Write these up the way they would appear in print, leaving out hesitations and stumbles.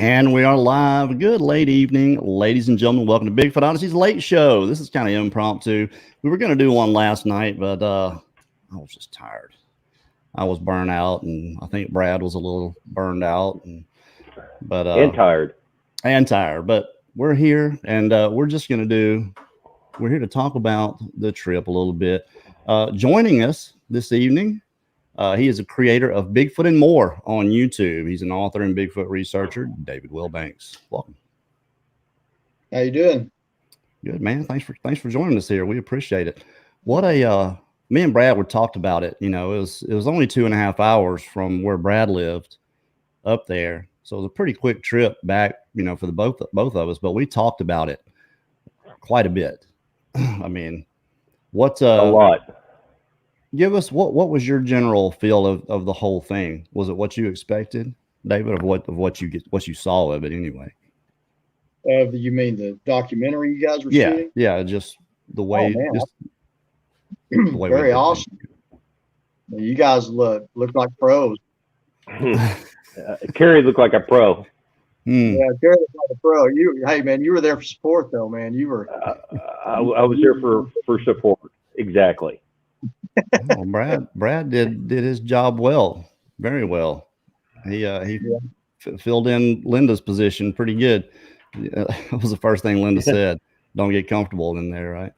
And we are live. Good late evening, ladies and gentlemen. Welcome to Bigfoot Odyssey's Late Show. This is kind of impromptu. We were going to do one last night, but I was just tired. I was burned out, and I think Brad was a little burned out, and tired. But we're here, and we're here to talk about the trip a little bit. Joining us this evening, he is a creator of Bigfoot and More on YouTube. He's an author and Bigfoot researcher, David Wilbanks. Welcome. How you doing? Good, man. Thanks for joining us here. We appreciate it. Me and Brad were talked about it. You know, it was only 2.5 hours from where Brad lived up there, so it was a pretty quick trip back. You know, for the both of us. But we talked about it quite a bit. I mean, what's a lot? Give us what was your general feel of the whole thing? Was it what you expected, David, of what you saw of it anyway? You mean the documentary you guys were shooting? Yeah, just the way. The way very awesome. You guys look like pros. Kerry looked like a pro. Yeah, Kerry looked like a pro. Hey man, you were there for support though, man. You were. I was there for support. Exactly. Well, Brad did his job well, very well. He filled in Linda's position pretty good. That was the first thing Linda said. Don't get comfortable in there, right?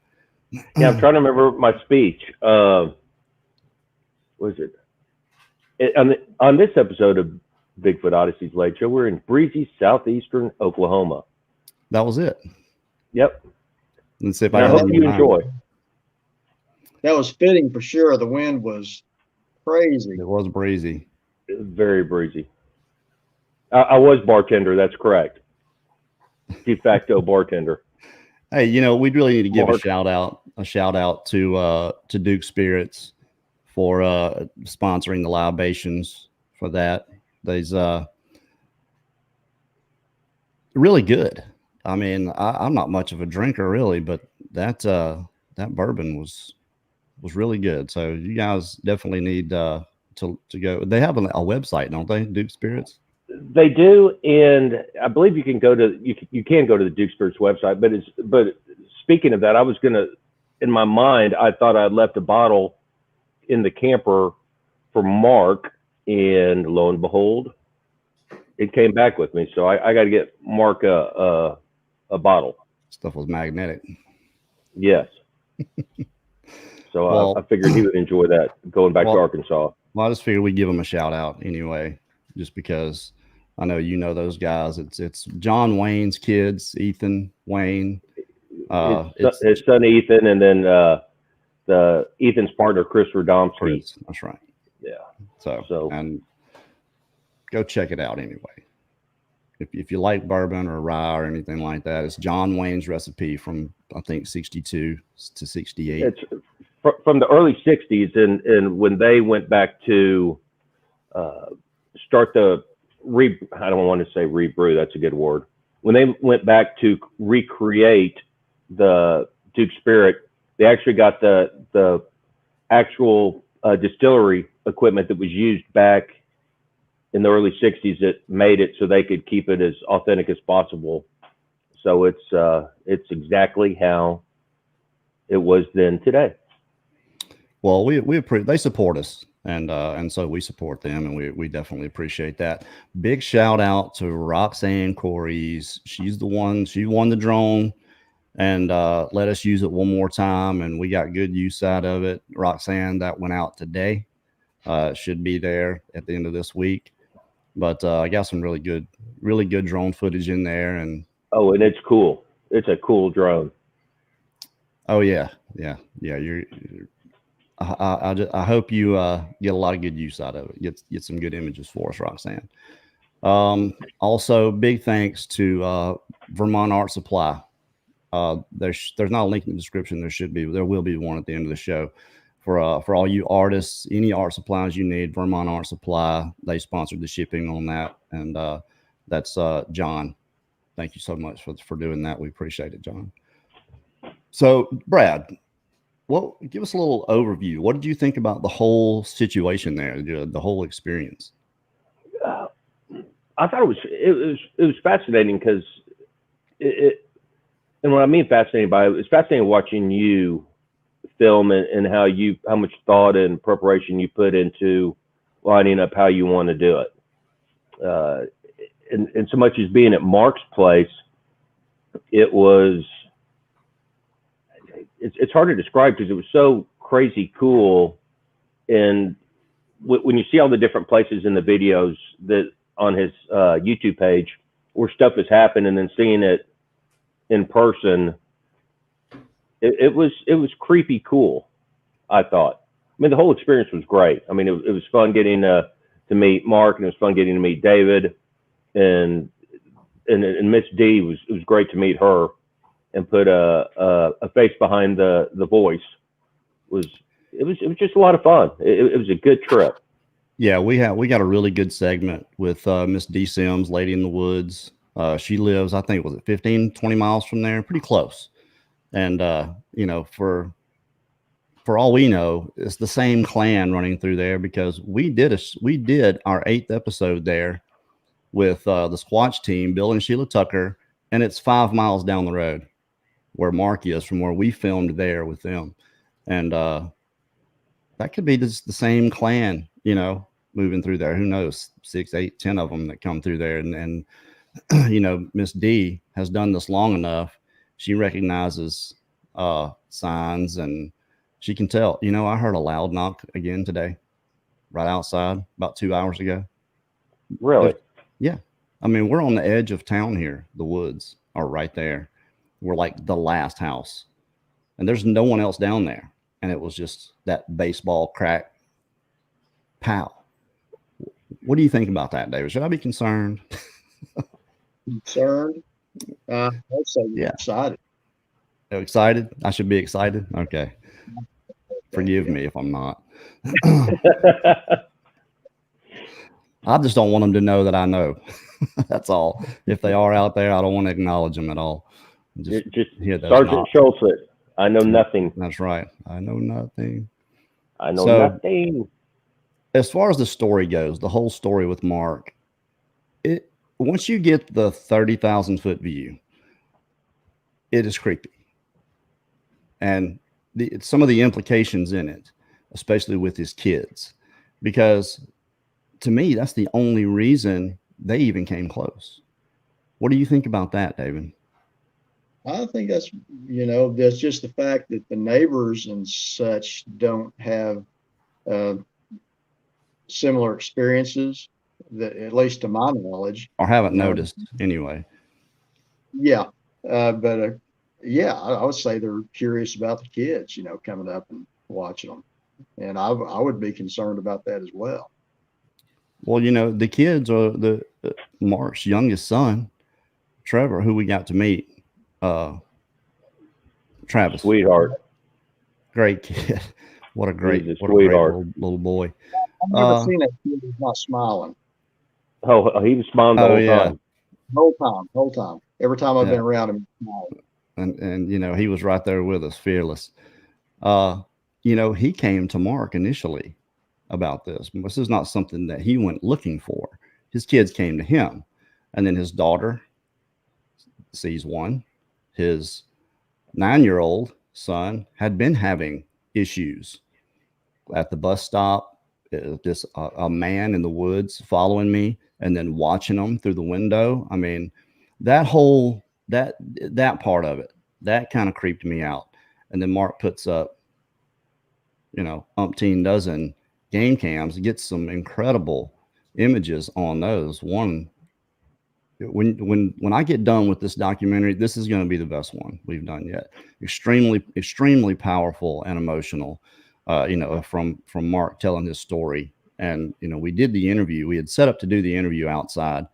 Yeah, I'm trying to remember my speech. Was it on this episode of Bigfoot Odyssey's Late Show? We're in breezy southeastern Oklahoma. That was it. Yep. Let's see if I hope you enjoy. That was fitting for sure. The wind was crazy. It was breezy. Very breezy. I was bartender. That's correct. De facto bartender. Hey, you know, we'd really need to give a shout out to Duke Spirits for sponsoring the libations for that. They's really good. I mean, I'm not much of a drinker really, but that bourbon was really good. So you guys definitely need to go. They have a website, don't they? Duke Spirits. They do, and I believe you can go to the Duke Spirits website. But speaking of that, I was gonna, in my mind, I thought I'd left a bottle in the camper for Mark, and lo and behold, it came back with me. So I got to get Mark a bottle. Stuff was magnetic. Yes. So I figured he would enjoy that going back to Arkansas. Well, I just figured we'd give him a shout out anyway, just because I know you know those guys. It's John Wayne's kids, Ethan Wayne. His son Ethan, and then the Ethan's partner Chris Radomski. That's right. Yeah. So and go check it out anyway. If you like bourbon or rye or anything like that, it's John Wayne's recipe from I think 62 to 68. It's from the early 60s, and when they went back to start I don't want to say rebrew, that's a good word. When they went back to recreate the Duke Spirit, they actually got the actual distillery equipment that was used back in the early 60s that made it so they could keep it as authentic as possible. So it's exactly how it was then today. Well, they support us, and so we support them, and we definitely appreciate that. Big shout out to Roxanne Corey's. She won the drone and let us use it one more time, and we got good use out of it. Roxanne, that went out today. Should be there at the end of this week. But I got some really good drone footage in there, and it's cool. It's a cool drone. Oh yeah. I hope you get a lot of good use out of it. Get some good images for us, Roxanne. Also, big thanks to Vermont Art Supply. There's not a link in the description. There will be one at the end of the show. For all you artists, any art supplies you need, Vermont Art Supply. They sponsored the shipping on that, and that's John. Thank you so much for doing that. We appreciate it, John. So, Brad, give us a little overview. What did you think about the whole situation there, the whole experience? I thought it was fascinating because and what I mean fascinating by it, it's fascinating watching you film and how much thought and preparation you put into lining up how you want to do it. And so much as being at Mark's place, it's hard to describe because it was so crazy cool. And when you see all the different places in the videos that on his YouTube page where stuff has happened, and then seeing it in person, it was creepy cool. I thought. I mean, the whole experience was great. I mean, it was fun getting to meet Mark, and it was fun getting to meet David, and Miss D it was great to meet her and put a face behind the voice. It was just a lot of fun. It was a good trip. Yeah, we got a really good segment with Miss D Sims, Lady in the Woods. She lives, I think, was it 15, 20 miles from there, pretty close. And you know, for all we know, it's the same clan running through there, because we did our 8th episode there with the Squatch team, Bill and Sheila Tucker, and it's 5 miles down the road where Mark is from where we filmed there with them. And that could be just the same clan, you know, moving through there. Who knows? 6, 8, 10 of them that come through there. And you know, Miss D has done this long enough. She recognizes signs, and she can tell. You know, I heard a loud knock again today, right outside, about 2 hours ago. Really? Yeah. I mean, we're on the edge of town here. The woods are right there. We're like the last house, and there's no one else down there. And it was just that baseball crack. Pow. What do you think about that, David? Should I be concerned? Concerned? I'd say excited. Excited? I should be excited? Okay. Forgive me if I'm not. I just don't want them to know that I know. That's all. If they are out there, I don't want to acknowledge them at all. Just Sergeant Schultz. I know nothing. That's right. I know nothing. I know nothing. As far as the story goes, the whole story with Mark, once you get the 30,000 foot view, it is creepy. And some of the implications in it, especially with his kids, because to me, that's the only reason they even came close. What do you think about that, David? I think that's just the fact that the neighbors and such don't have similar experiences, that, at least to my knowledge, or haven't noticed anyway. Yeah, but I would say they're curious about the kids, coming up and watching them, and I would be concerned about that as well. Well, the kids are Mark's youngest son, Trevor, who we got to meet. Travis, sweetheart, great kid. What a great little boy. I've never seen a kid who's not smiling. Oh, he was smiling the whole time. Every time I've been around him, smiling. And he was right there with us, fearless. He came to Mark initially about this. This is not something that he went looking for. His kids came to him, and then his daughter sees one. His 9-year-old son had been having issues at the bus stop. This a man in the woods following me and then watching them through the window. I mean, that part of it, that kind of creeped me out. And then Mark puts up, umpteen dozen game cams, gets some incredible images on those. One, when I get done with this documentary, this is going to be the best one we've done yet. Extremely powerful and emotional. From Mark telling his story. And we did the interview. We had set up to do the interview outside,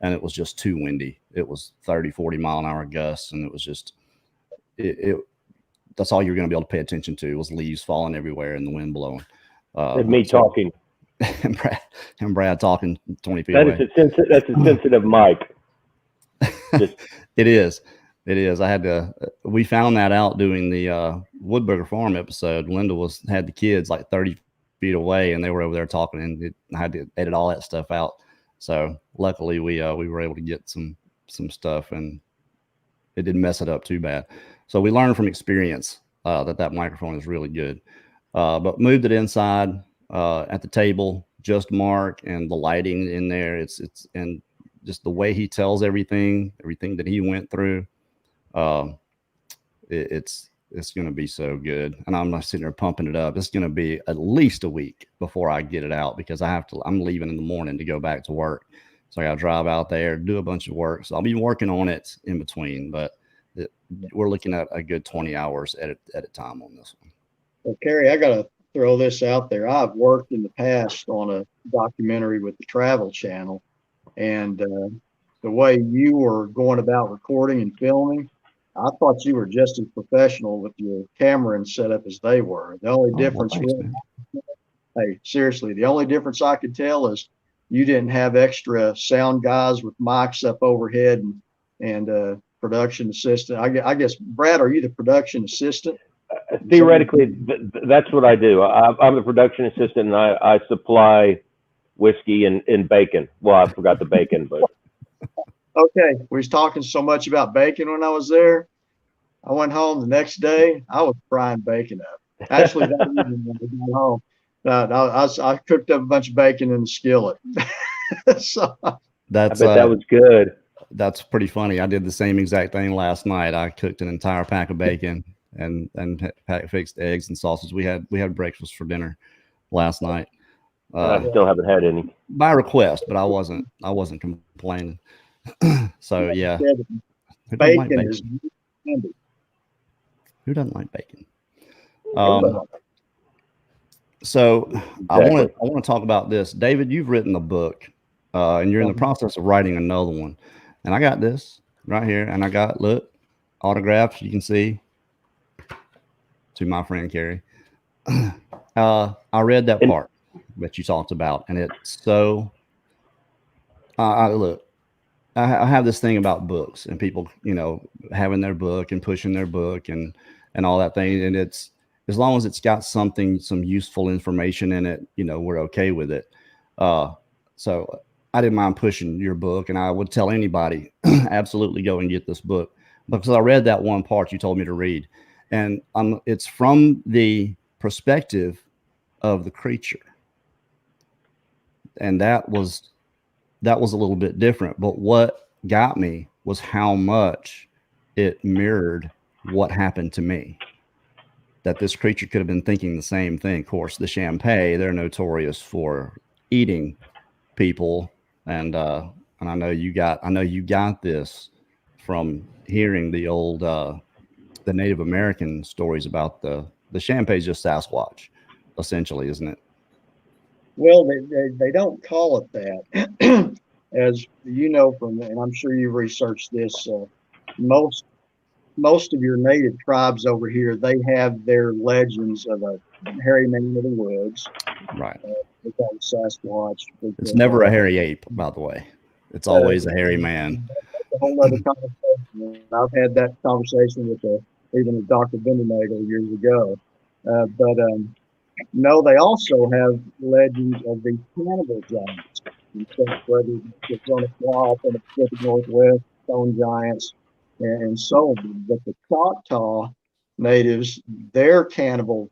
and it was just too windy. It was 30-40 mile an hour gusts, and it was just that's all you're going to be able to pay attention to was leaves falling everywhere and the wind blowing. And me talking. and Brad talking 20 feet away. That's a sensitive mic. It is. We found that out doing the Woodburger Farm episode. Linda had the kids like 30 feet away, and they were over there talking, and I had to edit all that stuff out. So luckily we were able to get some stuff, and it didn't mess it up too bad. So we learned from experience that microphone is really good. But moved it inside at the table, just Mark, and the lighting in there. It's and just the way he tells everything that he went through. It's going to be so good. And I'm not sitting there pumping it up. It's going to be at least a week before I get it out, because I'm leaving in the morning to go back to work. So I got to drive out there, do a bunch of work. So I'll be working on it in between, but we're looking at a good 20 hours at a time on this one. Well, Kerry, I got to throw this out there. I've worked in the past on a documentary with the Travel Channel, and the way you were going about recording and filming, I thought you were just as professional with your camera and setup as they were. The only difference, hey, seriously, the only difference I could tell is you didn't have extra sound guys with mics up overhead and production assistant. I guess, Brad, are you the production assistant? Theoretically, that's what I do. I'm the production assistant, and I supply whiskey and bacon. Well, I forgot the bacon, but. Okay, we was talking so much about bacon when I was there. I went home the next day. I was frying bacon up. Actually, that evening when I got home, I cooked up a bunch of bacon in the skillet. So I bet that was good. That's pretty funny. I did the same exact thing last night. I cooked an entire pack of bacon and fixed eggs and sausage. We had breakfast for dinner last night. I still haven't had any. By request, but I wasn't complaining. So yeah, bacon is handy. Who doesn't like bacon? So exactly. I want to talk about this. David, you've written a book, and you're in the process of writing another one. And I got this right here, and I got, look, autographs. You can see, to my friend Kerry. I read that part that you talked about, and it's so. Look, I have this thing about books and people, having their book and pushing their book and all that thing. And it's, as long as it's got some useful information in it, we're okay with it. So I didn't mind pushing your book, and I would tell anybody, absolutely go and get this book, because I read that one part you told me to read, and it's from the perspective of the creature. And that was a little bit different, but what got me was how much it mirrored what happened to me. That this creature could have been thinking the same thing. Of course, the Shampe, they're notorious for eating people, and I know you got this from hearing the old the Native American stories about the Shampe is just Sasquatch, essentially, isn't it? Well, they don't call it that. As you know from, and I'm sure you've researched this, most of your native tribes over here, they have their legends of a hairy man of the woods. Right. They call it Sasquatch. It's never a hairy ape, by the way. It's always a hairy man. That's a whole other conversation. I've had that conversation with even with Dr. Bendenagel years ago. No, they also have legends of the cannibal giants. Whether it's on a swamp in the Pacific Northwest, stone giants, and so on. But the Choctaw natives, their cannibal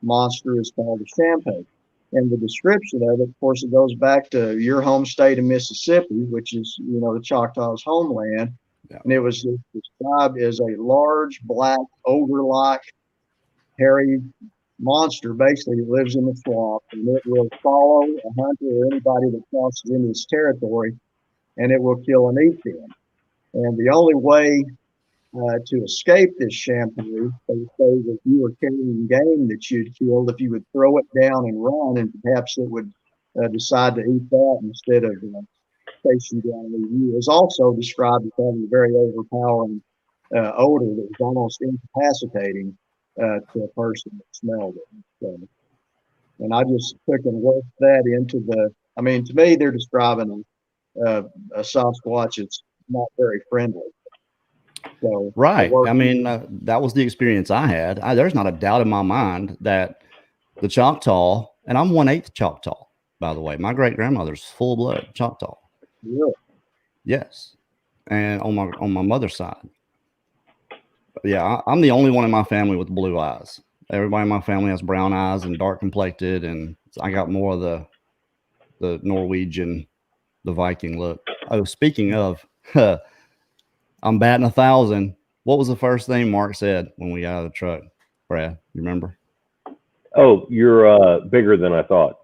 monster is called the Shampe. And the description of it, of course, it goes back to your home state of Mississippi, which is, the Choctaw's homeland. Yeah. And it was described as a large, black, ogre-like, hairy monster, basically, that lives in the swamp, and it will follow a hunter or anybody that crosses into its territory, and it will kill and eat them. And the only way to escape this Shampe, they say that you were carrying game that you'd killed, if you would throw it down and run, and perhaps it would decide to eat that instead of chasing down and eat you. It was also described as having a very overpowering odor that was almost incapacitating to a person that smelled it. So, and I just took and worked that into to me, they're describing a Sasquatch that's not very friendly. So, right. That was the experience I had. There's not a doubt in my mind that the Choctaw, and I'm 1/8 Choctaw, by the way. My great grandmother's full blood Choctaw. Really? Yes, and on my mother's side. Yeah, I'm the only one in my family with blue eyes. Everybody in my family has brown eyes and dark complected, and I got more of the Norwegian, the Viking look. Oh, speaking of, I'm batting 1,000. What was the first thing Mark said when we got out of the truck? Brad, you remember? Oh, you're bigger than I thought.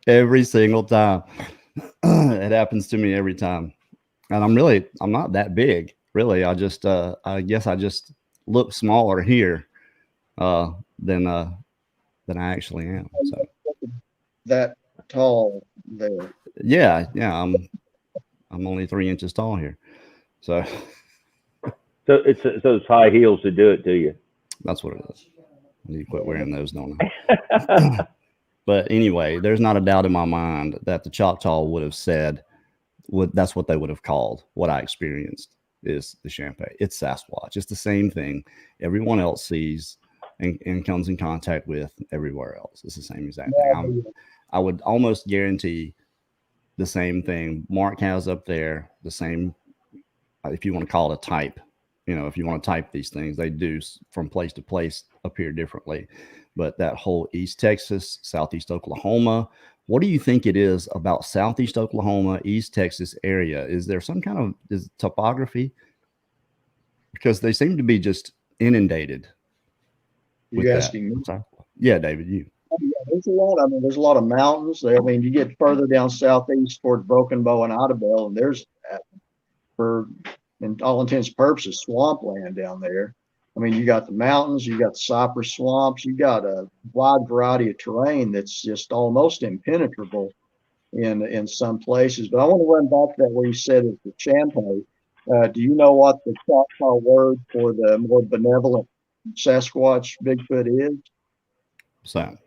Every single time. It happens to me every time. And I'm not that big, really. I guess I just look smaller here than I actually am. So That tall there. yeah, I'm only 3 inches tall here. So So it's those high heels that do it to you. that's what it is. I need to quit wearing those, don't I? But anyway, there's not a doubt in my mind that the Choctaw would have said that's what they would have called what I experienced is the Shampe. It's Sasquatch. It's the same thing everyone else sees and comes in contact with everywhere else. It's the same exact thing. I would almost guarantee the same thing Mark has up there, the same, if you want to call it a type, if you want to type these things, they do from place to place appear differently. But that whole East Texas, Southeast Oklahoma, what do you think it is about Southeast Oklahoma, East Texas area? Is there some kind of topography? Because they seem to be just inundated. You asking me? Yeah, David, you. Yeah, there's a lot. I mean, there's a lot of mountains. I mean, you get further down southeast toward Broken Bow and Idabel, and there's, for in all intents and purposes, swampland down there. I mean, you got the mountains, you got the cypress swamps, you got a wide variety of terrain that's just almost impenetrable in some places. But I want to run back to that where you said it's the Shampe. Do you know what the Choctaw word for the more benevolent Sasquatch Bigfoot is? So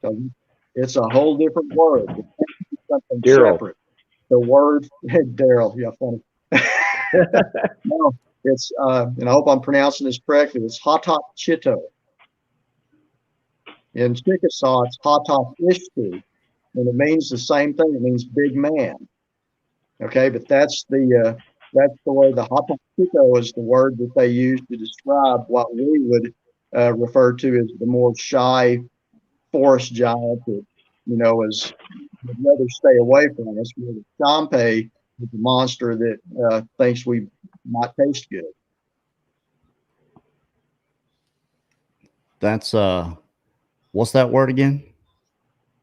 it's a whole different word. It's something Daryl. separate. The word Daryl, yeah, funny. No, it's and I hope I'm pronouncing this correctly. It's Hatak Chitto. In Chickasaw, it's Hatak Ishtu, and it means the same thing. It means big man. Okay, but that's the way the Hatak Chitto is the word that they use to describe what we would refer to as the more shy forest giant that would rather stay away from us. Where the Shampe is a monster that thinks we might taste good. That's what's that word again?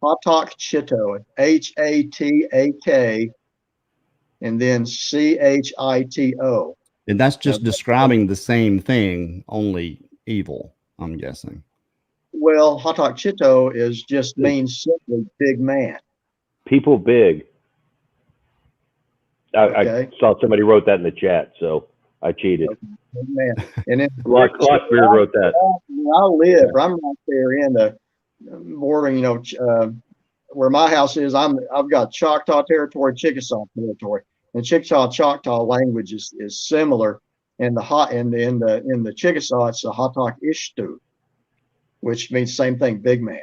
Hatak Chitto, Hatak, and then Chito. And that's just describing the same thing, only evil, I'm guessing. Well, Hatak Chitto means simply big man. People big. Okay. I saw somebody wrote that in the chat, so I cheated. Big man. And then Lockbeard wrote that. I'm right there in the bordering, where my house is. I've got Choctaw territory, Chickasaw territory, and Choctaw language is similar. And in the Chickasaw, it's a Hatak Ishtu, which means same thing, big man.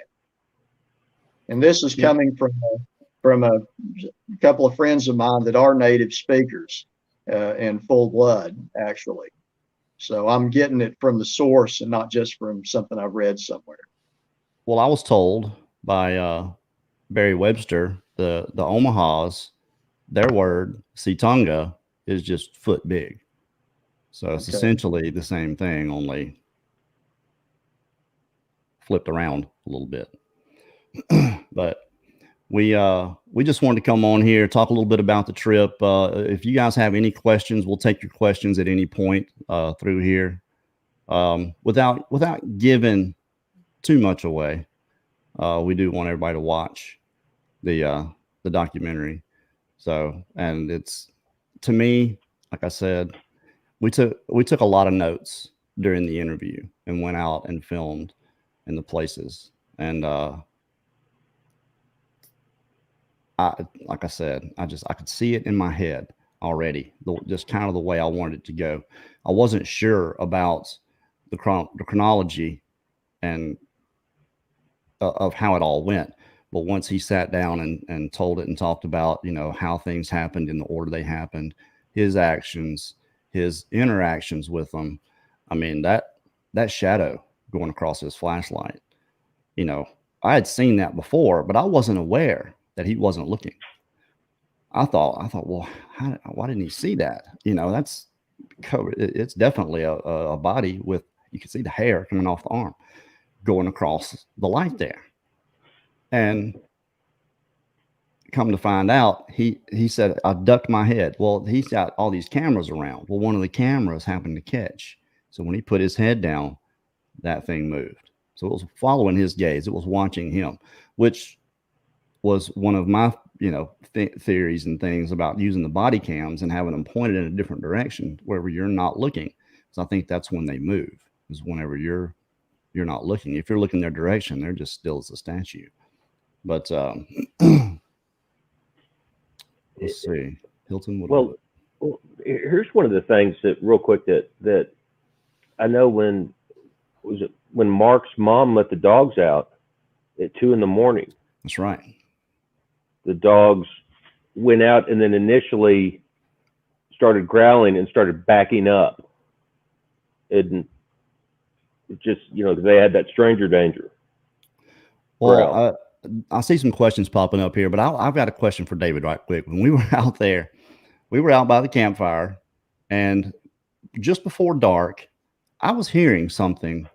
And this is coming from a couple of friends of mine that are native speakers in full blood, actually. So I'm getting it from the source and not just from something I've read somewhere. Well, I was told by Barry Webster, the Omahas, their word, Situnga, is just foot big. So it's essentially the same thing, only flipped around a little bit. But we just wanted to come on here, talk a little bit about the trip. If you guys have any questions, we'll take your questions at any point through here, without giving too much away. We do want everybody to watch the documentary. So, and it's, to me, like I said, we took a lot of notes during the interview and went out and filmed in the places. And like I said, I could see it in my head already, just kind of the way I wanted it to go. I wasn't sure about the chronology and of how it all went. But once he sat down and told it and talked about, how things happened in the order they happened, his actions, his interactions with them, I mean, that shadow going across his flashlight, I had seen that before, but I wasn't aware that he wasn't looking. I thought, well, why didn't he see that? That's covered. It's definitely a body with, you can see the hair coming off the arm going across the light there. And come to find out, he said, I ducked my head. Well, he's got all these cameras around. Well, one of the cameras happened to catch. So when he put his head down, that thing moved. So it was following his gaze. It was watching him, which was one of my, theories and things about using the body cams and having them pointed in a different direction wherever you're not looking. So I think that's when they move, is whenever you're not looking. If you're looking their direction, they're just still as a statue. But let's see. Hilton would. Well, here's one of the things that real quick that I know when Mark's mom let the dogs out at 2 a.m. That's right. The dogs went out and then initially started growling and started backing up. And it just, they had that stranger danger. Well, I see some questions popping up here, but I've got a question for David right quick. When we were out there, we were out by the campfire, and just before dark, I was hearing something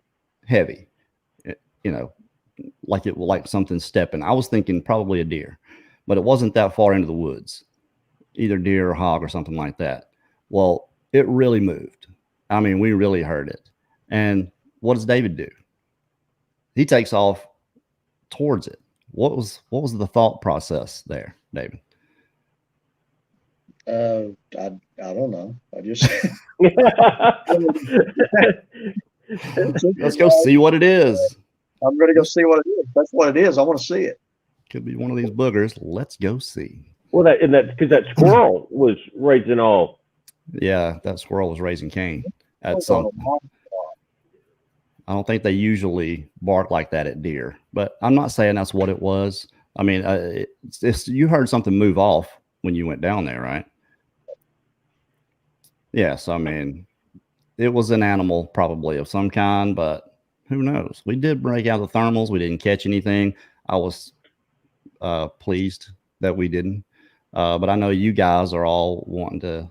heavy, like something stepping. I was thinking probably a deer, but it wasn't that far into the woods, either deer or hog or something like that. Well, it really moved. I mean, we really heard it. And what does David do? He takes off towards it. What was the thought process there, David? I don't know. I just let's go see what it is. I'm going to go see what it is. That's what it is. I want to see it. Could be one of these boogers. Let's go see. Well, that's because that squirrel was raising all. Yeah, that squirrel was raising Cain at something. I don't think they usually bark like that at deer, but I'm not saying that's what it was. I mean, you heard something move off when you went down there, right? Yes. I mean, it was an animal probably of some kind, but who knows? We did break out the thermals. We didn't catch anything. I was pleased that we didn't. But I know you guys are all wanting to,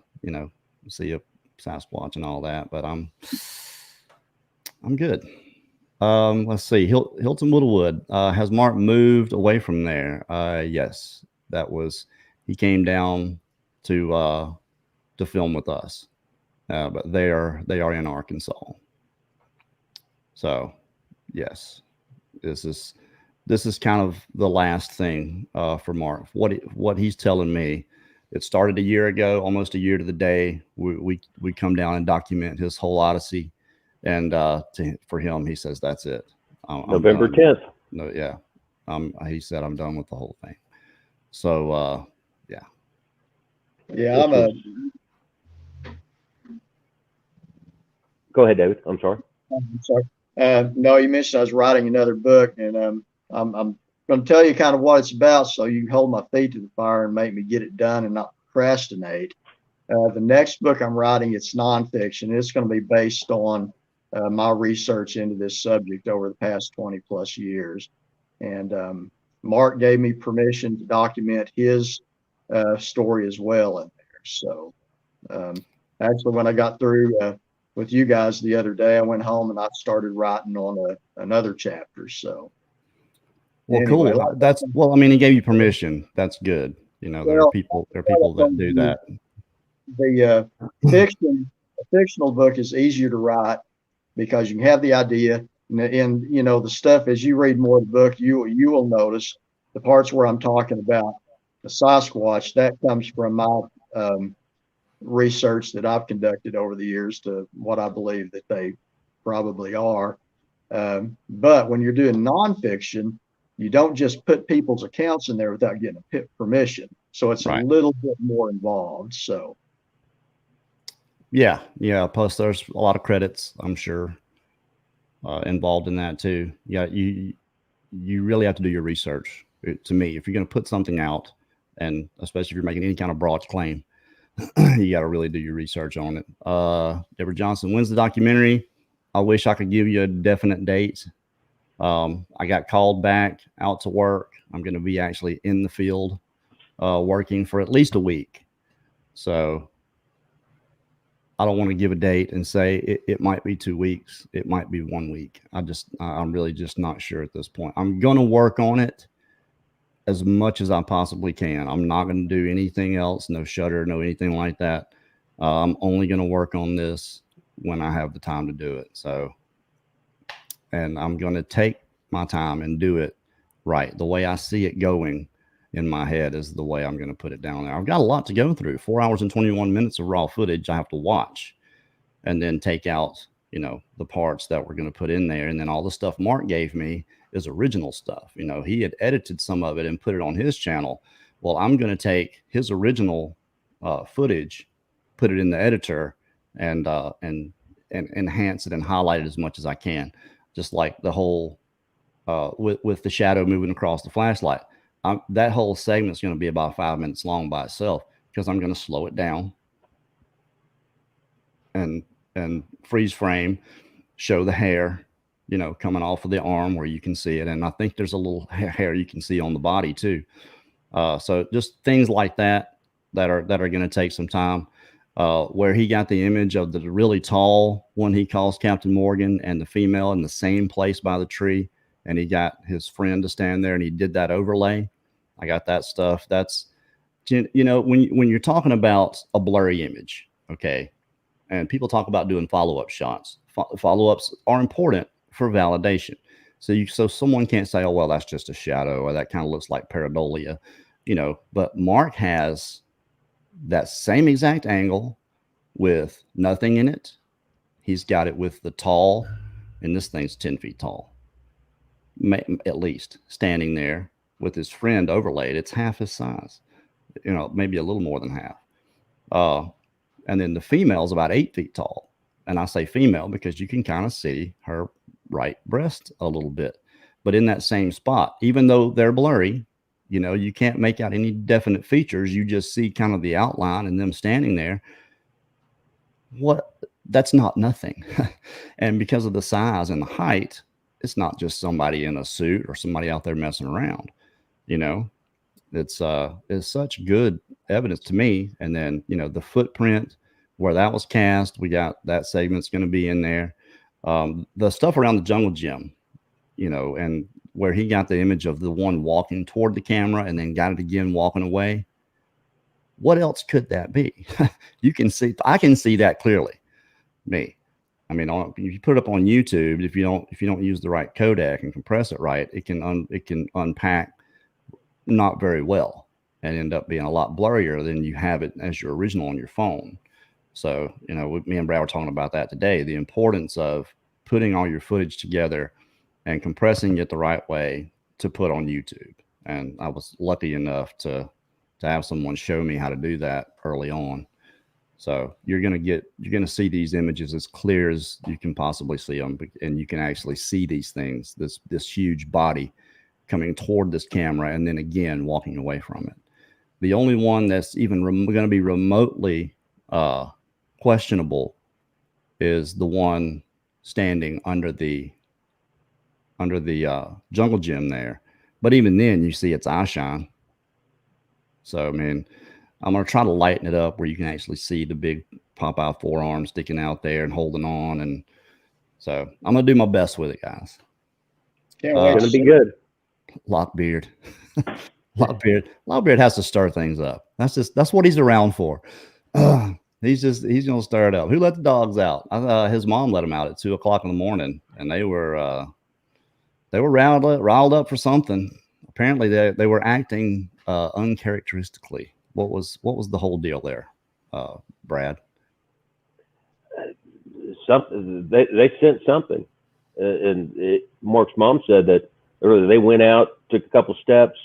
see a Sasquatch and all that, but I'm good. Let's see. Hilton Woodwood. Has Mark moved away from there? Yes, he came down to film with us. But they are in Arkansas. So yes, this is kind of the last thing for Mark. What he's telling me, it started a year ago, almost a year to the day. We come down and document his whole odyssey, and for him, he says that's it. November 10th. No, yeah. He said I'm done with the whole thing. So yeah. Yeah, Go ahead, David. I'm sorry. No, you mentioned I was writing another book, and I'm going to tell you kind of what it's about, so you can hold my feet to the fire and make me get it done and not procrastinate. The next book I'm writing, it's nonfiction. It's going to be based on my research into this subject over the past 20 plus years. And Mark gave me permission to document his story as well in there. So actually, when I got through with you guys the other day, I went home and I started writing on another chapter. So, well, anyway, cool. I mean, he gave you permission. That's good. There are people that do that. The fictional book is easier to write because you can have the idea, and the stuff as you read more of the book, you will notice the parts where I'm talking about the Sasquatch. That comes from my research that I've conducted over the years to what I believe that they probably are. But when you're doing nonfiction, you don't just put people's accounts in there without getting permission. So it's right. A little bit more involved. So. Yeah. Plus there's a lot of credits, I'm sure, involved in that too. Yeah. You really have to do your research to me. If you're going to put something out, and especially if you're making any kind of broad claim, you got to really do your research on it. Deborah Johnson, when's the documentary? I wish I could give you a definite date. I got called back out to work. I'm going to be actually in the field working for at least a week. So I don't want to give a date and say it might be 2 weeks. It might be 1 week. I'm really just not sure at this point. I'm going to work on it as much as I possibly can. I'm not going to do anything else. No shutter, no anything like that. I'm only going to work on this when I have the time to do it. So, and I'm going to take my time and do it right. The way I see it going in my head is the way I'm going to put it down there. I've got a lot to go through. 4 hours and 21 minutes of raw footage I have to watch and then take out, you know, the parts that we're going to put in there. And then all the stuff Mark gave me is original stuff. You know, he had edited some of it and put it on his channel. Well, I'm going to take his original footage, put it in the editor, and enhance it and highlight it as much as I can. Just like the whole with the shadow moving across the flashlight. That whole segment is going to be about 5 minutes long by itself because I'm going to slow it down and freeze frame, show the hair, you know, coming off of the arm where you can see it. And I think there's a little hair you can see on the body too. So just things like that are going to take some time. Where he got the image of the really tall one he calls Captain Morgan and the female in the same place by the tree. And he got his friend to stand there and he did that overlay. I got that stuff. That's, you know, when you're talking about a blurry image, okay, and people talk about doing follow-up shots. Follow-ups are important for validation. So someone can't say, oh, well, that's just a shadow or that kind of looks like pareidolia, you know, but Mark has that same exact angle with nothing in it. He's got it with the tall, and this thing's 10 feet tall, at least, standing there with his friend overlaid. It's half his size, you know, maybe a little more than half. And then the female's about 8 feet tall. And I say female because you can kind of see her right breast a little bit. But in that same spot, even though they're blurry, you know, you can't make out any definite features. You just see kind of the outline and them standing there. That's not nothing. And because of the size and the height, it's not just somebody in a suit or somebody out there messing around. You know, it's such good evidence to me. And then, you know, the footprint where that was cast, we got that segment's going to be in there. The stuff around the jungle gym, you know, and where he got the image of the one walking toward the camera and then got it again walking away. What else could that be? I can see that clearly. Me. I mean, if you put it up on YouTube, if you don't use the right codec and compress it right, it can unpack not very well and end up being a lot blurrier than you have it as your original on your phone. So, you know, me and Brad were talking about that today, the importance of putting all your footage together and compressing it the right way to put on YouTube. And I was lucky enough to have someone show me how to do that early on. So you're going to see these images as clear as you can possibly see them. And you can actually see these things, this huge body coming toward this camera and then again walking away from it. The only one that's even going to be remotely questionable is the one standing under the jungle gym there. But even then you see its eye shine. So, I mean, I'm going to try to lighten it up where you can actually see the big Popeye forearm sticking out there and holding on. And so I'm going to do my best with it, guys. It's going to be good. Lockbeard. Lockbeard has to stir things up. That's what he's around for. He's going to stir it up. Who let the dogs out? His mom let him out at 2 o'clock in the morning, and they were riled up for something. Apparently they were acting uncharacteristically. What was the whole deal there, Brad? Something they sent something, and Mark's mom said that they went out, took a couple steps,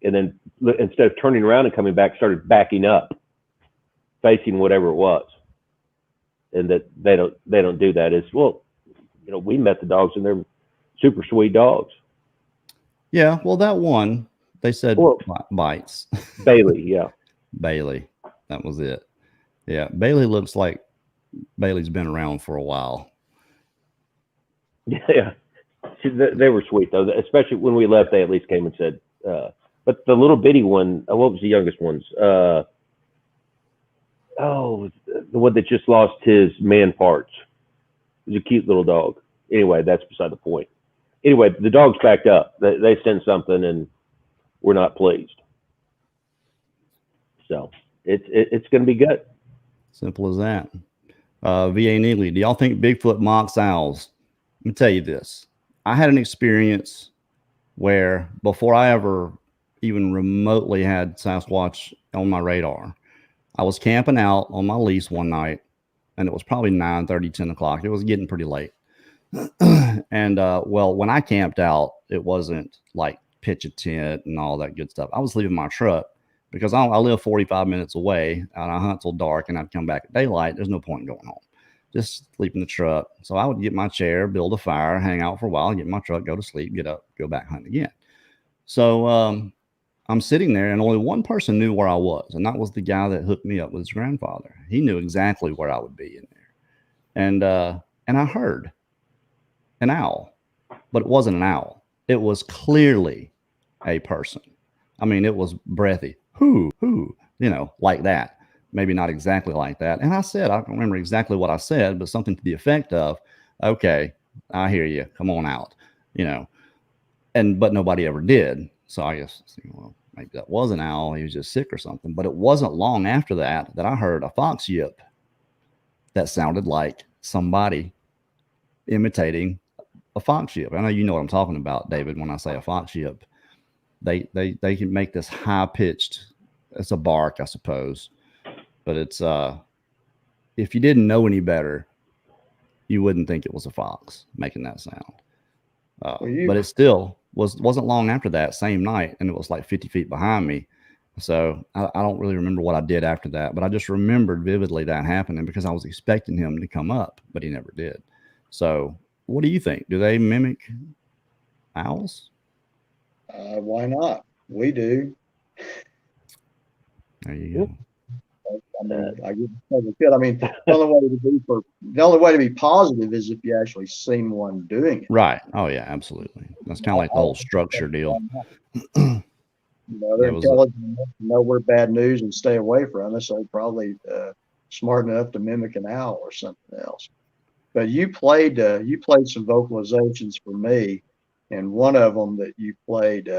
and then instead of turning around and coming back, started backing up, facing whatever it was, and that they don't do that. It's, well, you know, we met the dogs and they're super sweet dogs. Yeah, well, that one they said Well, bites. Bailey, yeah. Bailey, that was it. Yeah, Bailey looks like Bailey's been around for a while. Yeah. They were sweet though, especially when we left. They at least came and said. But the little bitty one, what was the youngest one's? The one that just lost his man parts. It was a cute little dog. Anyway, that's beside the point. Anyway, the dog's backed up. They sent something, and we're not pleased. So it's going to be good. Simple as that. VA Neely, do y'all think Bigfoot mocks owls? Let me tell you this. I had an experience where before I ever even remotely had Sasquatch on my radar, I was camping out on my lease one night, and it was probably 9:30, 10 o'clock. It was getting pretty late. And well, when I camped out, it wasn't like pitch a tent and all that good stuff. I was leaving my truck because I live 45 minutes away and I hunt till dark, and I'd come back at daylight. There's no point in going home. Just sleep in the truck. So I would get my chair, build a fire, hang out for a while, get my truck, go to sleep, get up, go back hunting again. So I'm sitting there, and only one person knew where I was, and that was the guy that hooked me up with his grandfather. He knew exactly where I would be in there. And I heard an owl, but it wasn't an owl. It was clearly a person. I mean, it was breathy. Who, like that. Maybe not exactly like that. And I don't remember exactly what I said, but something to the effect of, okay, I hear you. Come on out, but nobody ever did. So I guess, well, maybe that was an owl. He was just sick or something. But it wasn't long after that I heard a fox yip that sounded like somebody imitating a fox yip. I know you know what I'm talking about, David, when I say a fox yip. They can make this high pitched, it's a bark, I suppose. But it's if you didn't know any better, you wouldn't think it was a fox making that sound. But it still wasn't long after that same night, and it was like 50 feet behind me. So I don't really remember what I did after that, but I just remembered vividly that happening because I was expecting him to come up, but he never did. So what do you think? Do they mimic owls? Why not? We do. There you go. I mean, I mean, the only way to be positive is if you actually seen one doing it. Right. Oh yeah, absolutely. That's kind of like the whole structure deal. They're intelligent enough to know we're bad news and stay away from us. So they're probably smart enough to mimic an owl or something else. But you played some vocalizations for me, and one of them that you played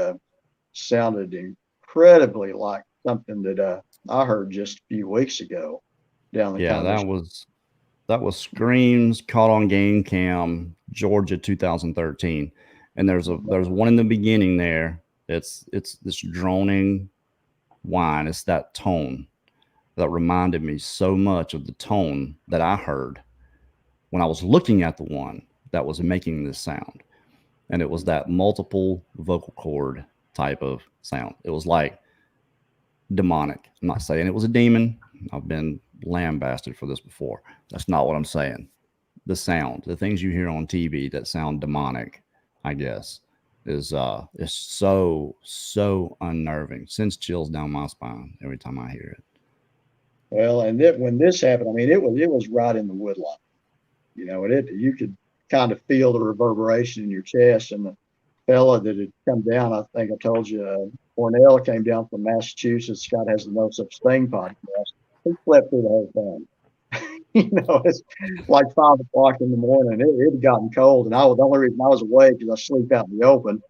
sounded incredibly like something that I heard just a few weeks ago down the that was Screams caught on game cam, Georgia 2013. And there's one in the beginning there. It's this droning whine. It's that tone that reminded me so much of the tone that I heard when I was looking at the one that was making this sound. And it was that multiple vocal cord type of sound. It was like demonic. I'm not saying it was a demon. I've been lambasted for this before. That's not what I'm saying. The sound, the things you hear on TV that sound demonic, I guess, is so unnerving. Sends chills down my spine every time I hear it. Well, and when this happened, I mean, it was right in the woodline. You could kind of feel the reverberation in your chest. And the fella that had come down, I think I told you, Cornell came down from Massachusetts. Scott has the No Such Thing podcast. He slept through the whole thing. It's like 5 o'clock in the morning. It had gotten cold, and the only reason I was awake is I sleep out in the open.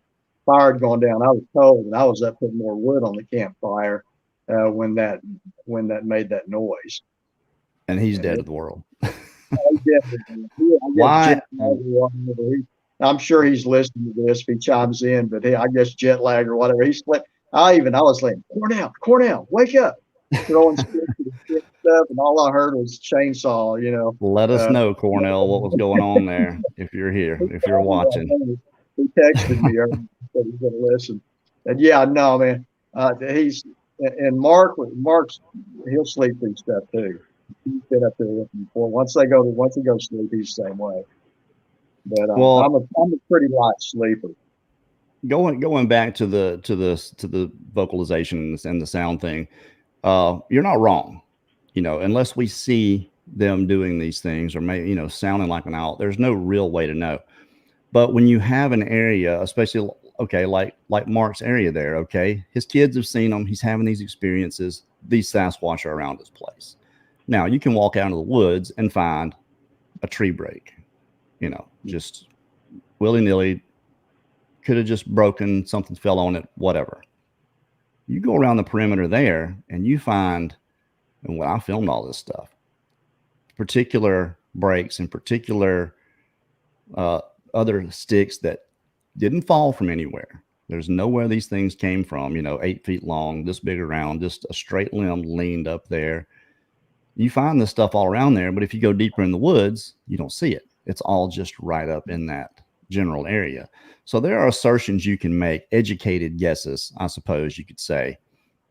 Fire had gone down. I was cold, and I was up putting more wood on the campfire when that made that noise. And he's dead to the world. Why? I'm sure he's listening to this if he chimes in, but I guess jet lag or whatever. He slept. I was like, Cornell, wake up! Throwing stuff, and all I heard was chainsaw. Let us know, Cornell, what was going on there. If you're here, if you're watching. He texted me earlier, said he's going to listen. And man, Mark's he'll sleep through stuff too. He's been up there with him before. Once he goes to sleep, he's the same way. But I'm a pretty light sleeper. going back to the vocalization and the sound thing, you're not wrong. Unless we see them doing these things or sounding like an owl, there's no real way to know. But when you have an area, especially like Mark's area there, okay, his kids have seen them. He's having these experiences. These Sasquatch are around his place. Now you can walk out into the woods and find a tree break, just willy-nilly. Could have just broken, something fell on it, whatever. You go around the perimeter there and you find, and when I filmed all this stuff, particular breaks and particular other sticks that didn't fall from anywhere. There's nowhere these things came from, 8 feet long, this big around, just a straight limb leaned up there. You find this stuff all around there, but if you go deeper in the woods, you don't see it. It's all just right up in that general area. So there are assertions you can make, educated guesses, I suppose you could say,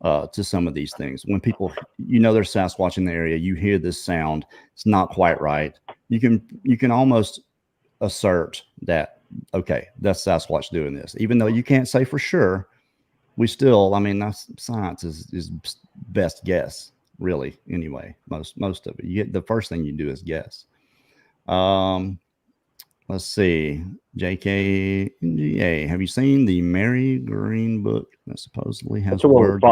to some of these things. When people, there's Sasquatch in the area, you hear this sound, it's not quite right. You can almost assert that, okay, that's Sasquatch doing this, even though you can't say for sure. We still, that's science is best guess, really. Anyway, most of it, the first thing you do is guess. Let's see, JKNGA, have you seen the Mary Green book that supposedly has words?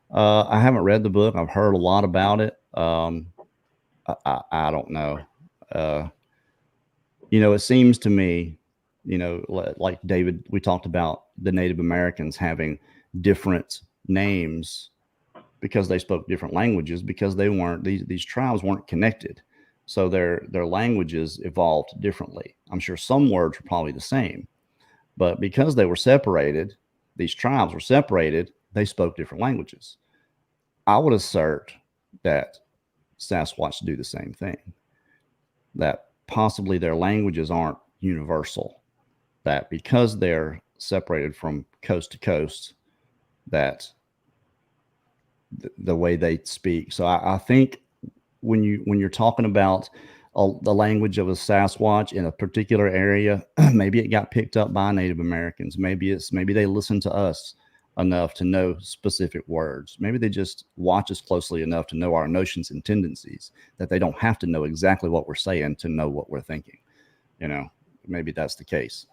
I haven't read the book. I've heard a lot about it. I don't know. It seems to me, like David, we talked about the Native Americans having different names because they spoke different languages, because they weren't, these tribes weren't connected. So their languages evolved differently. I'm sure some words were probably the same, but because they were separated, these tribes were separated, they spoke different languages. I would assert that Sasquatch do the same thing, that possibly their languages aren't universal, that because they're separated from coast to coast, that the way they speak. So I think when you're talking about the language of a Sasquatch in a particular area, maybe it got picked up by Native Americans. Maybe they listen to us enough to know specific words. Maybe they just watch us closely enough to know our notions and tendencies, that they don't have to know exactly what we're saying to know what we're thinking. Maybe that's the case.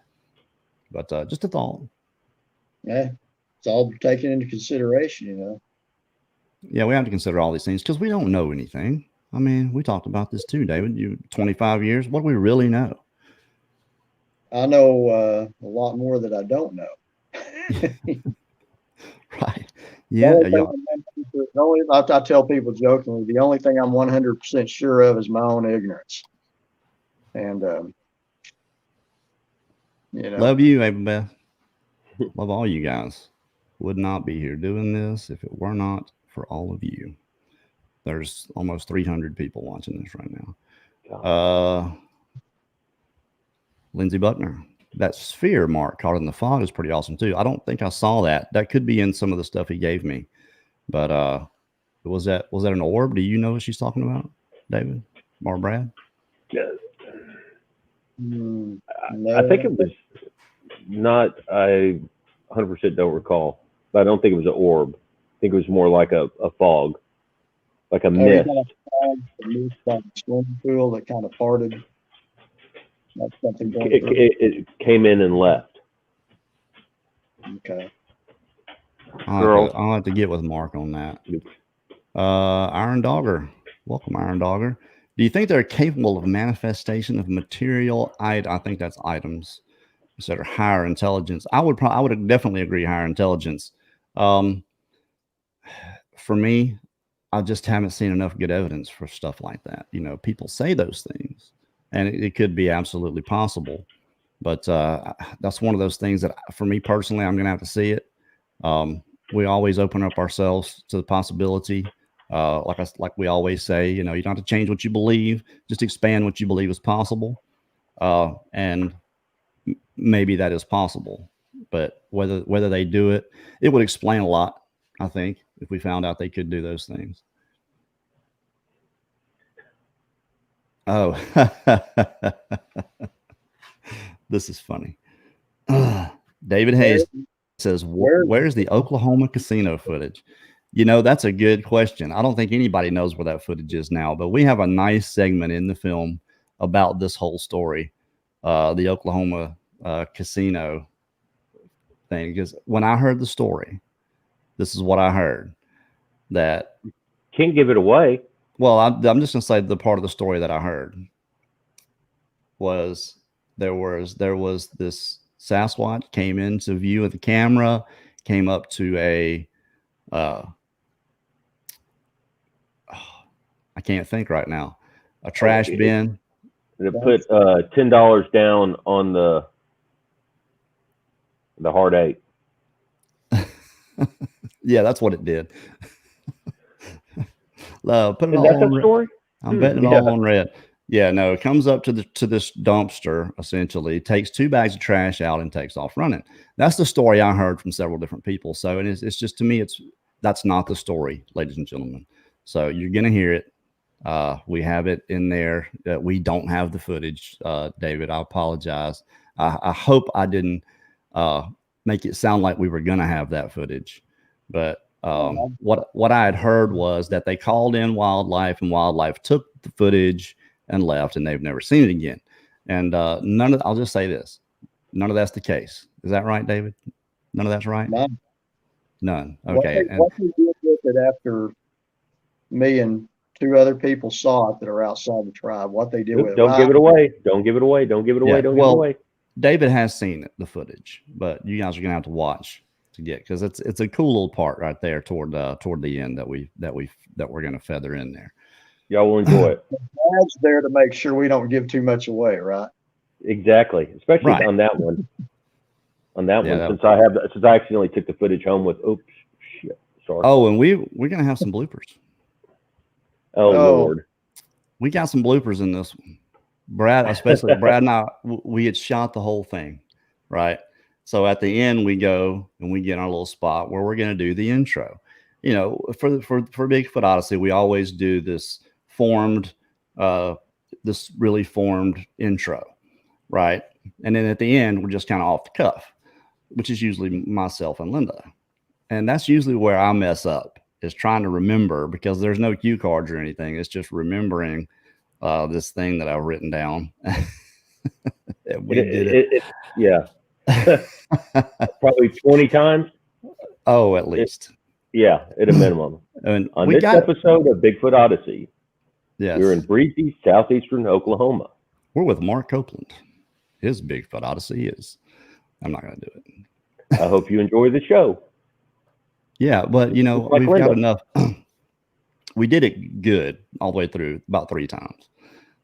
But just a thought. Yeah, it's all taken into consideration, Yeah, we have to consider all these things because we don't know anything. We talked about this too, David. 25 years. What do we really know? I know a lot more that I don't know. Right. Yeah. I tell people jokingly, the only thing I'm 100% sure of is my own ignorance. And, Love you, Abel. Love all you guys. Would not be here doing this if it were not for all of you. There's almost 300 people watching this right now. Lindsey Buckner, that sphere Mark caught in the fog is pretty awesome too. I don't think I saw that. That could be in some of the stuff he gave me, but was that an orb? Do you know what she's talking about, David or Brad? Yeah. No. I think it was not. I 100% don't recall, but I don't think it was an orb. I think it was more like a fog. Like a mist. A mist like a swimming pool that kind of parted. That's something it came in and left. Okay. I'll have to get with Mark on that. Iron Dogger. Welcome, Iron Dogger. Do you think they're capable of manifestation of material? I think that's items instead of higher intelligence. I would definitely agree higher intelligence. For me, I just haven't seen enough good evidence for stuff like that. People say those things, and it could be absolutely possible. But that's one of those things that, for me personally, I'm going to have to see it. We always open up ourselves to the possibility. Like we always say, you don't have to change what you believe, just expand what you believe is possible. And maybe that is possible. But whether they do it, it would explain a lot, I think, if we found out they could do those things. Oh, this is funny. David Hayes says, where's the Oklahoma casino footage? You know, that's a good question. I don't think anybody knows where that footage is now, but we have a nice segment in the film about this whole story, the Oklahoma casino thing. Because when I heard the story, this is what I heard. That can't give it away. Well, I'm just going to say the part of the story that I heard was there was this Sasquatch came into view of the camera, came up to a I can't think right now, a trash bin. It put $10 down on the hard 8. Yeah, that's what it did. Put it Is all that on the story? I'm betting it all on red. Yeah, no, it comes up to this dumpster, essentially, takes 2 bags of trash out and takes off running. That's the story I heard from several different people. So it's just, to me, that's not the story, ladies and gentlemen. So you're going to hear it. We have it in there. We don't have the footage, David. I apologize. I hope I didn't make it sound like we were going to have that footage. But what I had heard was that they called in wildlife, and wildlife took the footage and left, and they've never seen it again. And I'll just say this: none of that's the case. Is that right, David? None of that's right. None. Okay. What they did with it after me and 2 other people saw it that are outside the tribe? What they did with it? Don't give it away. Don't give it away. Don't give it away. Don't give it away. David has seen the footage, but you guys are gonna have to watch to get, because it's a cool little part right there toward the end that we're gonna feather in there. Y'all will enjoy it. Dad's there to make sure we don't give too much away, right? Exactly, especially on that one. On that one, since I accidentally took the footage home with. Oops, shit, sorry. Oh, and we're gonna have some bloopers. Oh Lord, we got some bloopers in this one. Brad, especially Brad and I, we had shot the whole thing, right? So at the end, we go and we get our little spot where we're going to do the intro. You know, for Bigfoot Odyssey, we always do this really formed intro, right? And then at the end, we're just kind of off the cuff, which is usually myself and Linda. And that's usually where I mess up, is trying to remember, because there's no cue cards or anything. It's just remembering this thing that I've written down. We did it. Yeah. Probably 20 times. Oh, at least. At a minimum. And on this episode of Bigfoot Odyssey, yes, you're in breezy southeastern Oklahoma. We're with Mark Copeland. His Bigfoot Odyssey is. I'm not going to do it. I hope you enjoy the show. Yeah, but we've got enough. We did it good all the way through about 3 times.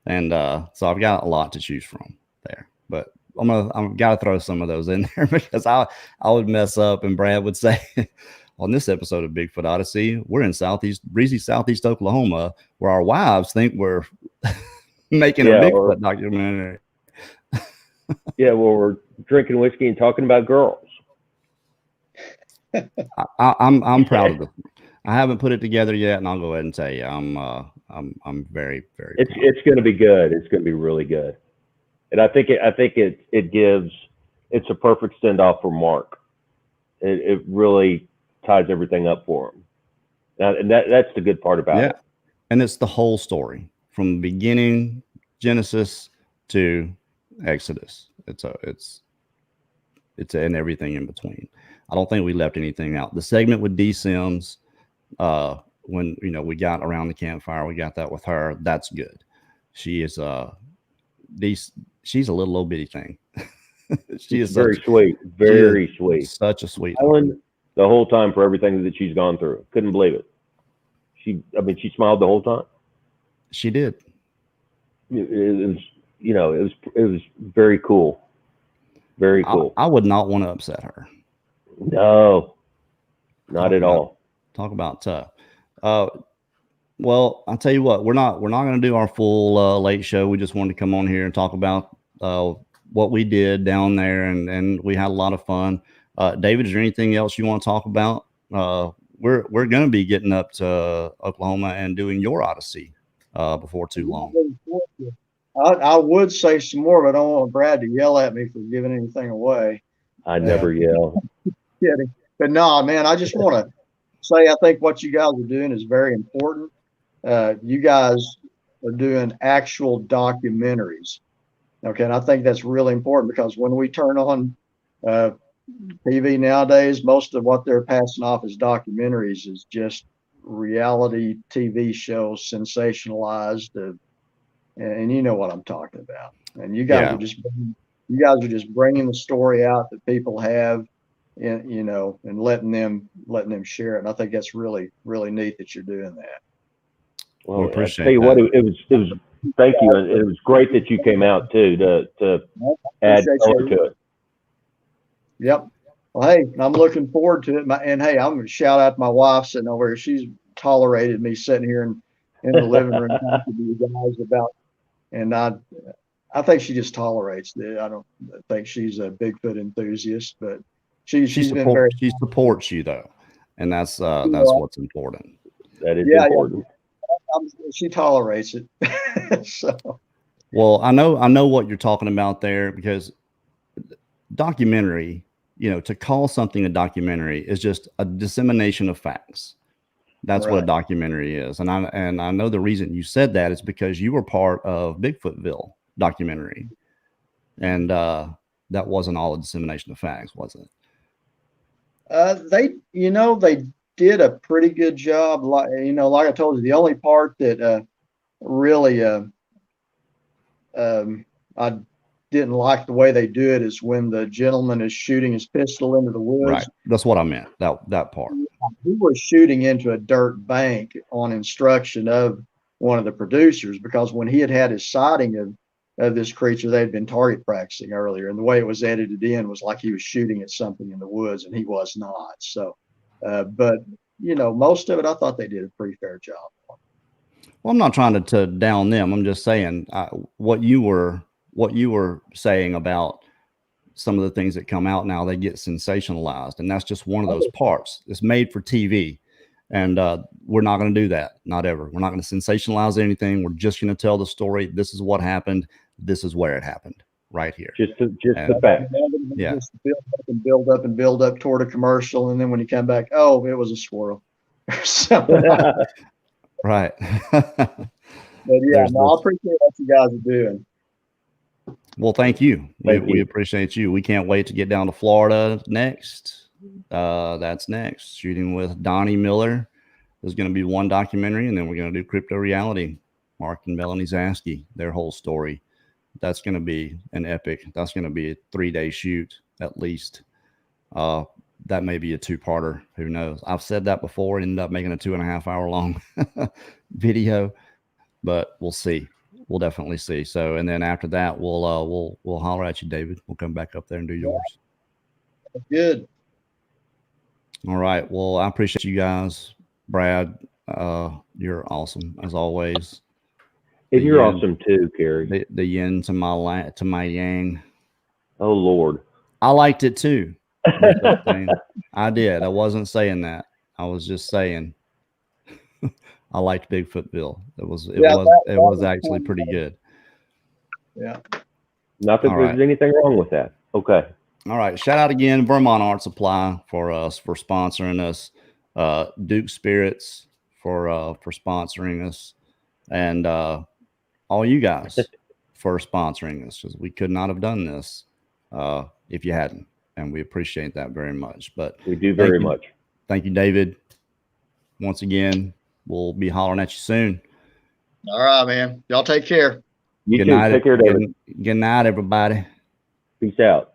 And so I've got a lot to choose from there. But I've got to throw some of those in there, because I would mess up, and Brad would say, on this episode of Bigfoot Odyssey, we're in breezy southeast Oklahoma, where our wives think we're making a Bigfoot documentary. Well, we're drinking whiskey and talking about girls. I'm proud of this. I haven't put it together yet, and I'll go ahead and tell you, I'm very, very. It's going to be good. It's going to be really good, and I think it's a perfect send off for Mark. It really ties everything up for him. Now, and that's the good part about it. And it's the whole story from the beginning, Genesis to Exodus. It's and everything in between. I don't think we left anything out. The segment with D. Sims, when we got around the campfire, we got that with her. That's good. She is she's a little bitty thing. She is very sweet, very sweet. Such a sweet. Ellen, the whole time, for everything that she's gone through, couldn't believe it. She smiled the whole time. She did. It was very cool. Very cool. I would not want to upset her. No, not at all. Talk about tough. Well, I'll tell you what, we're not going to do our full late show. We just wanted to come on here and talk about what we did down there, and we had a lot of fun. David, is there anything else you want to talk about? We're going to be getting up to Oklahoma and doing your Odyssey before too long. I would say some more, but I don't want Brad to yell at me for giving anything away. I never yell. Kidding. But no, man, I just want to say I think what you guys are doing is very important. You guys are doing actual documentaries. Okay, and I think that's really important because when we turn on TV nowadays, most of what they're passing off as documentaries is just reality TV shows, sensationalized, and you know what I'm talking about. And you guys are just bringing the story out that people have, and and letting them share it. And I think that's really, really neat that you're doing that. Well, I tell you what, it was. Thank you, and it was great that you came out too to add color to it. Yep. Well, hey, I'm looking forward to it. And hey, I'm going to shout out to my wife sitting over here. She's tolerated me sitting here in the living room talking to you guys about, and I think she just tolerates it. I don't think she's a Bigfoot enthusiast, but she's been very. She supports you though, and that's what's important. That is important. She tolerates it. So. Well, I know what you're talking about there, because documentary, to call something a documentary is just a dissemination of facts. That's what a documentary is. And I know the reason you said that is because you were part of Bigfootville documentary. And that wasn't all a dissemination of facts, was it? They did a pretty good job. Like I told you, the only part that really I didn't like the way they do it is when the gentleman is shooting his pistol into the woods. Right. That's what I meant. That part. He was shooting into a dirt bank on instruction of one of the producers, because when he had his sighting of this creature, they had been target practicing earlier, and the way it was edited in was like he was shooting at something in the woods, and he was not. So, but most of it, I thought they did a pretty fair job. Well, I'm not trying to down them. I'm just saying what you were saying about some of the things that come out now, they get sensationalized, and that's just one of those parts. It's made for TV, and we're not going to do that. Not ever. We're not going to sensationalize anything. We're just going to tell the story. This is what happened. This is where it happened. Right here. Just the fact. Yeah. Just build up toward a commercial, and then when you come back, oh, it was a squirrel. Right. But yeah, I appreciate what you guys are doing. Well, thank you. We appreciate you. We can't wait to get down to Florida next. That's next. Shooting with Donnie Miller. There's going to be one documentary, and then we're going to do Crypto Reality. Mark and Melanie Zaski, their whole story. That's going to be an epic. That's going to be a 3-day shoot at least. That may be a 2-parter. Who knows? I've said that before. Ended up making a 2.5-hour long video, but we'll see. We'll definitely see. So, and then after that, we'll holler at you, David. We'll come back up there and do yours. Good. All right. Well, I appreciate you guys, Brad. You're awesome as always. And you're awesome too, Kerry. The yin to my yang. Oh Lord, I liked it too. I did. I wasn't saying that. I was just saying I liked Bigfootville. It was actually pretty good. Yeah. Not that there's anything wrong with that. Okay. All right. Shout out again, Vermont Art Supply for sponsoring us. Duke Spirits for sponsoring us, and all you guys for sponsoring us, because we could not have done this if you hadn't, and we appreciate that very much. But we do very much. Thank you, David. Once again, we'll be hollering at you soon. All right, man. Y'all take care. You too. Take care, David. Good night, everybody. Peace out.